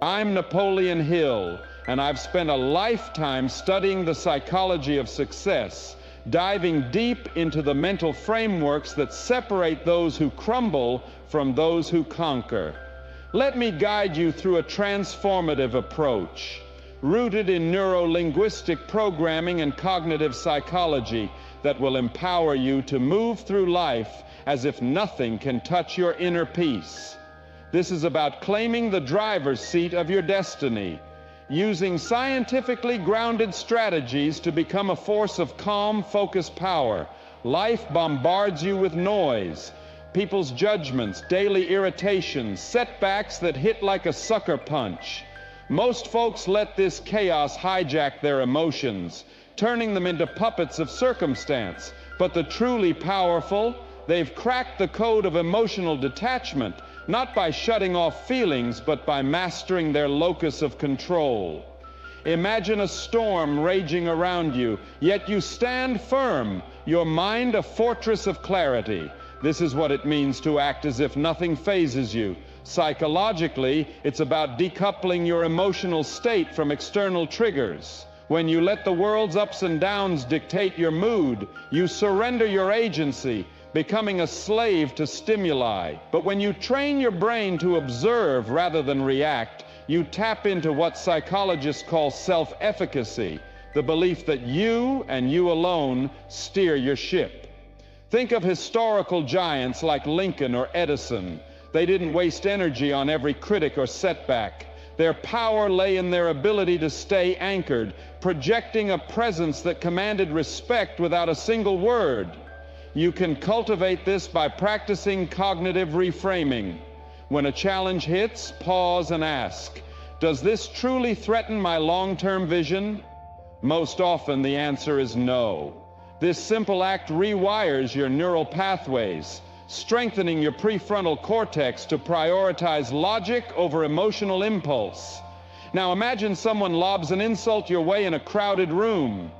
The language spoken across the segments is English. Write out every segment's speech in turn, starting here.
I'm Napoleon Hill, and I've spent a lifetime studying the psychology of success, diving deep into the mental frameworks that separate those who crumble from those who conquer. Let me guide you through a transformative approach, rooted in neuro-linguistic programming and cognitive psychology that will empower you to move through life as if nothing can touch your inner peace. This is about claiming the driver's seat of your destiny, using scientifically grounded strategies to become a force of calm, focused power. Life bombards you with noise, people's judgments, daily irritations, setbacks that hit like a sucker punch. Most folks let this chaos hijack their emotions, turning them into puppets of circumstance. But the truly powerful, they've cracked the code of emotional detachment, not by shutting off feelings, but by mastering their locus of control. Imagine a storm raging around you, yet you stand firm, your mind a fortress of clarity. This is what it means to act as if nothing phases you. Psychologically, it's about decoupling your emotional state from external triggers. When you let the world's ups and downs dictate your mood, you surrender your agency, becoming a slave to stimuli. But when you train your brain to observe rather than react, you tap into what psychologists call self-efficacy, the belief that you and you alone steer your ship. Think of historical giants like Lincoln or Edison. They didn't waste energy on every critic or setback. Their power lay in their ability to stay anchored, projecting a presence that commanded respect without a single word. You can cultivate this by practicing cognitive reframing. When a challenge hits, pause and ask, does this truly threaten my long-term vision? Most often the answer is no. This simple act rewires your neural pathways, strengthening your prefrontal cortex to prioritize logic over emotional impulse. Now imagine someone lobs an insult your way in a crowded room.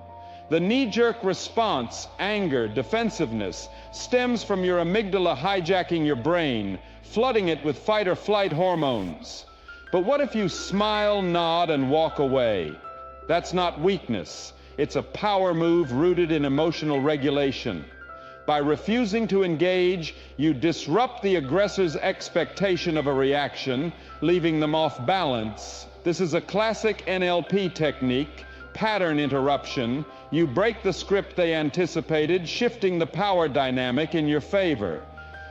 The knee-jerk response, anger, defensiveness, stems from your amygdala hijacking your brain, flooding it with fight or flight hormones. But what if you smile, nod, and walk away? That's not weakness. It's a power move rooted in emotional regulation. By refusing to engage, you disrupt the aggressor's expectation of a reaction, leaving them off balance. This is a classic NLP technique, pattern interruption. You break the script they anticipated, shifting the power dynamic in your favor.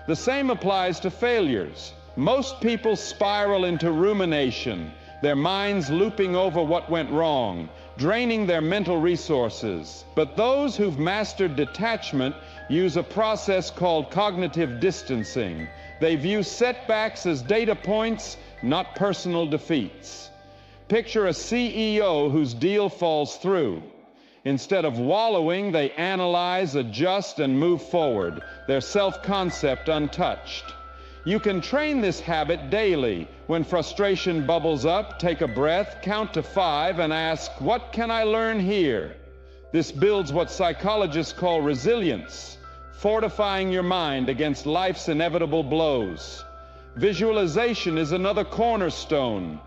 The same applies to failures. Most people spiral into rumination, their minds looping over what went wrong, draining their mental resources. But those who've mastered detachment use a process called cognitive distancing. They view setbacks as data points, not personal defeats. Picture a CEO whose deal falls through. Instead of wallowing, they analyze, adjust, and move forward, their self-concept untouched. You can train this habit daily. When frustration bubbles up, take a breath, count to 5, and ask, what can I learn here? This builds what psychologists call resilience, fortifying your mind against life's inevitable blows. Visualization is another cornerstone.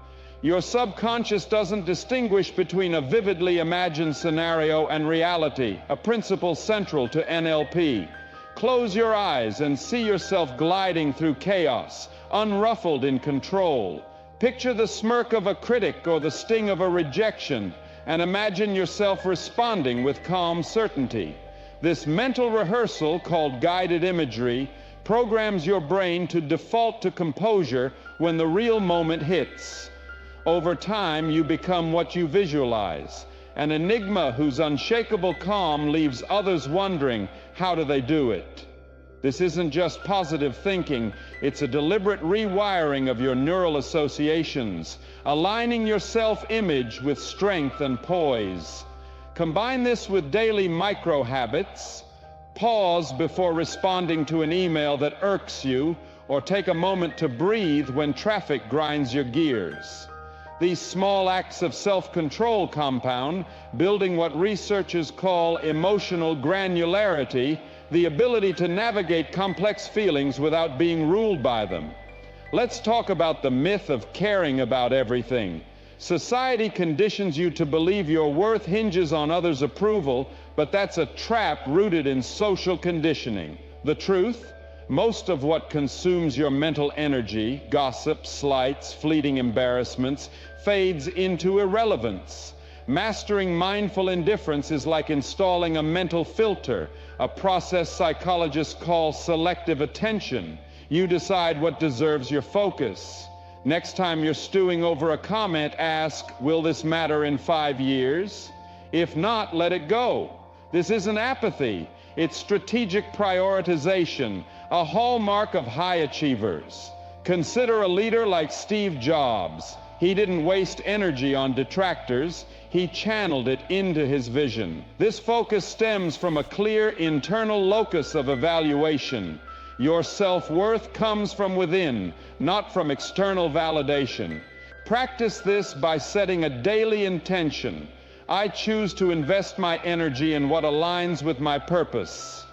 Your subconscious doesn't distinguish between a vividly imagined scenario and reality, a principle central to NLP. Close your eyes and see yourself gliding through chaos, unruffled in control. Picture the smirk of a critic or the sting of a rejection, and imagine yourself responding with calm certainty. This mental rehearsal, called guided imagery, programs your brain to default to composure when the real moment hits. Over time, you become what you visualize, an enigma whose unshakable calm leaves others wondering, how do they do it? This isn't just positive thinking, it's a deliberate rewiring of your neural associations, aligning your self-image with strength and poise. Combine this with daily micro-habits. Pause before responding to an email that irks you, or take a moment to breathe when traffic grinds your gears. These small acts of self-control compound, building what researchers call emotional granularity, the ability to navigate complex feelings without being ruled by them. Let's talk about the myth of caring about everything. Society conditions you to believe your worth hinges on others' approval, but that's a trap rooted in social conditioning. The truth? Most of what consumes your mental energy, gossip, slights, fleeting embarrassments, fades into irrelevance. Mastering mindful indifference is like installing a mental filter, a process psychologists call selective attention. You decide what deserves your focus. Next time you're stewing over a comment, ask, will this matter in 5 years? If not, let it go. This isn't apathy. It's strategic prioritization, a hallmark of high achievers. Consider a leader like Steve Jobs. He didn't waste energy on detractors. He channeled it into his vision. This focus stems from a clear internal locus of evaluation. Your self-worth comes from within, not from external validation. Practice this by setting a daily intention. I choose to invest my energy in what aligns with my purpose.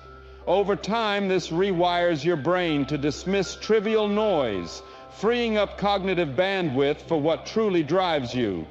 Over time, this rewires your brain to dismiss trivial noise, freeing up cognitive bandwidth for what truly drives you.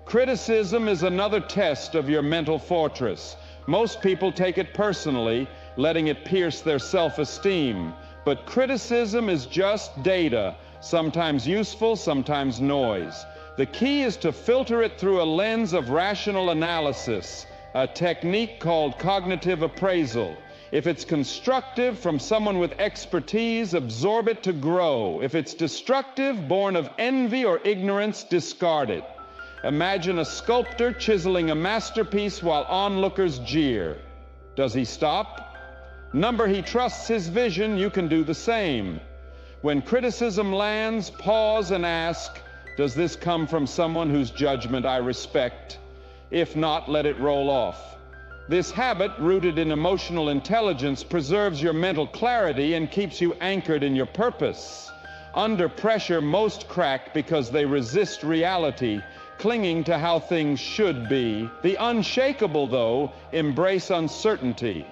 Criticism is another test of your mental fortress. Most people take it personally, letting it pierce their self-esteem. But criticism is just data, sometimes useful, sometimes noise. The key is to filter it through a lens of rational analysis, a technique called cognitive appraisal. If it's constructive from someone with expertise, absorb it to grow. If it's destructive, born of envy or ignorance, discard it. Imagine a sculptor chiseling a masterpiece while onlookers jeer. Does he stop? Number he trusts his vision, you can do the same. When criticism lands, pause and ask, does this come from someone whose judgment I respect? If not, let it roll off. This habit, rooted in emotional intelligence, preserves your mental clarity and keeps you anchored in your purpose. Under pressure, most crack because they resist reality, clinging to how things should be. The unshakable, though, embrace uncertainty.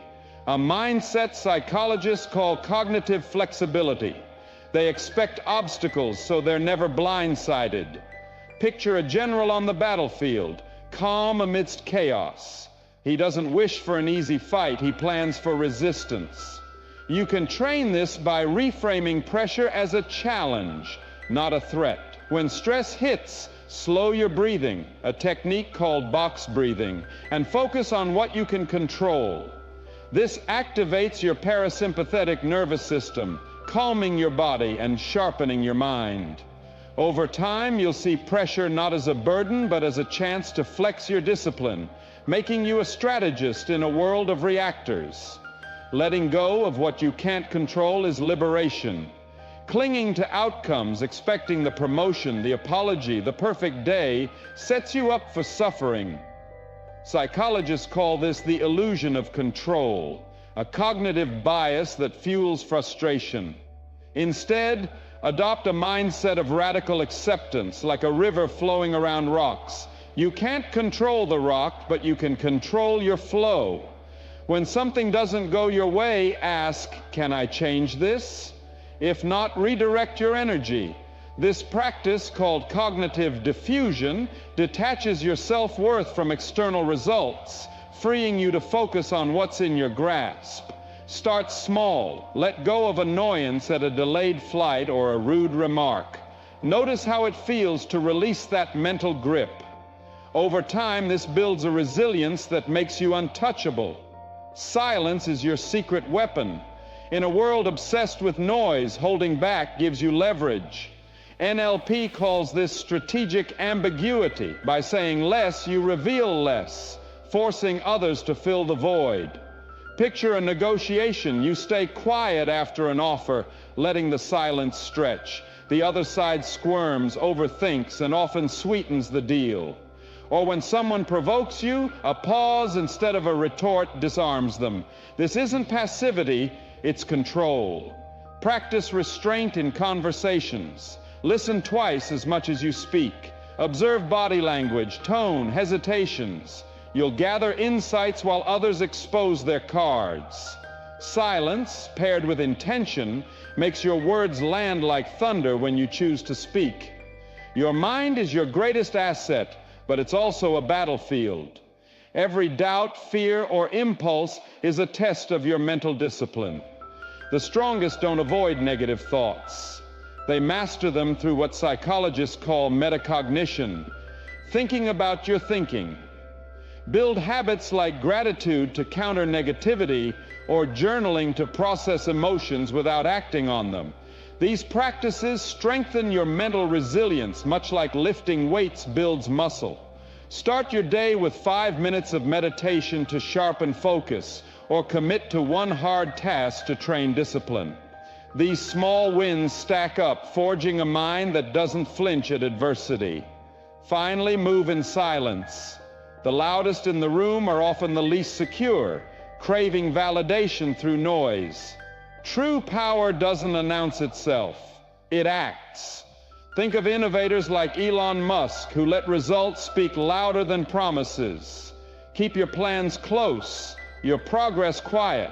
A mindset psychologists call cognitive flexibility. They expect obstacles so they're never blindsided. Picture a general on the battlefield, calm amidst chaos. He doesn't wish for an easy fight, he plans for resistance. You can train this by reframing pressure as a challenge, not a threat. When stress hits, slow your breathing, a technique called box breathing, and focus on what you can control. This activates your parasympathetic nervous system, calming your body and sharpening your mind. Over time, you'll see pressure not as a burden, but as a chance to flex your discipline, making you a strategist in a world of reactors. Letting go of what you can't control is liberation. Clinging to outcomes, expecting the promotion, the apology, the perfect day, sets you up for suffering. Psychologists call this the illusion of control, a cognitive bias that fuels frustration. Instead, adopt a mindset of radical acceptance, like a river flowing around rocks. You can't control the rock, but you can control your flow. When something doesn't go your way, ask, can I change this? If not, redirect your energy. This practice, called cognitive diffusion, detaches your self-worth from external results, freeing you to focus on what's in your grasp. Start small. Let go of annoyance at a delayed flight or a rude remark. Notice how it feels to release that mental grip. Over time, this builds a resilience that makes you untouchable. Silence is your secret weapon. In a world obsessed with noise, holding back gives you leverage. NLP calls this strategic ambiguity. By saying less, you reveal less, forcing others to fill the void. Picture a negotiation. You stay quiet after an offer, letting the silence stretch. The other side squirms, overthinks, and often sweetens the deal. Or when someone provokes you, a pause instead of a retort disarms them. This isn't passivity, it's control. Practice restraint in conversations. Listen twice as much as you speak. Observe body language, tone, hesitations. You'll gather insights while others expose their cards. Silence, paired with intention, makes your words land like thunder when you choose to speak. Your mind is your greatest asset, but it's also a battlefield. Every doubt, fear, or impulse is a test of your mental discipline. The strongest don't avoid negative thoughts. They master them through what psychologists call metacognition, thinking about your thinking. Build habits like gratitude to counter negativity or journaling to process emotions without acting on them. These practices strengthen your mental resilience, much like lifting weights builds muscle. Start your day with 5 minutes of meditation to sharpen focus, or commit to one hard task to train discipline. These small wins stack up, forging a mind that doesn't flinch at adversity. Finally, move in silence. The loudest in the room are often the least secure, craving validation through noise. True power doesn't announce itself, it acts. Think of innovators like Elon Musk, who let results speak louder than promises. Keep your plans close, your progress quiet.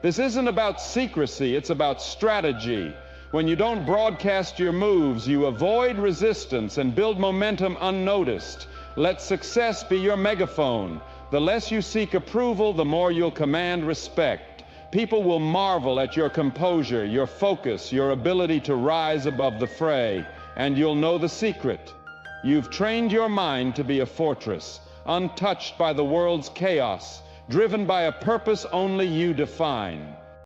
This isn't about secrecy, it's about strategy. When you don't broadcast your moves, you avoid resistance and build momentum unnoticed. Let success be your megaphone. The less you seek approval, the more you'll command respect. People will marvel at your composure, your focus, your ability to rise above the fray, and you'll know the secret. You've trained your mind to be a fortress, untouched by the world's chaos, driven by a purpose only you define.